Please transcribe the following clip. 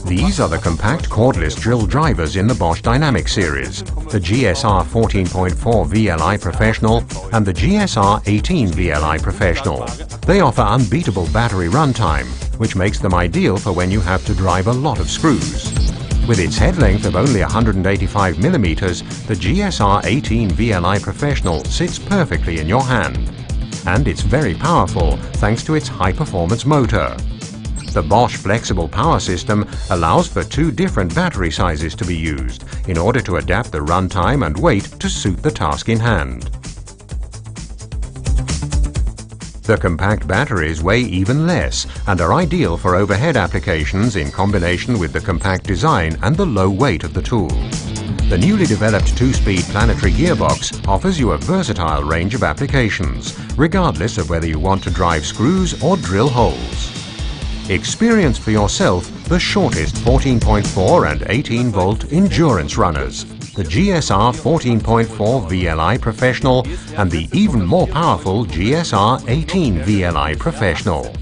These are the compact cordless drill drivers in the Bosch Dynamic series, the GSR 14.4 VLI Professional and the GSR 18 VLI Professional. They offer unbeatable battery runtime, which makes them ideal for when you have to drive a lot of screws. With its head length of only 185 millimeters, the GSR 18 VLI Professional sits perfectly in your hand. And it's very powerful thanks to its high-performance motor. The Bosch flexible power system allows for two different battery sizes to be used in order to adapt the runtime and weight to suit the task in hand. The compact batteries weigh even less and are ideal for overhead applications in combination with the compact design and the low weight of the tool. The newly developed two-speed planetary gearbox offers you a versatile range of applications, regardless of whether you want to drive screws or drill holes. Experience for yourself the shortest 14.4 and 18-volt endurance runners, the GSR 14.4 VLI Professional and the even more powerful GSR 18 VLI Professional.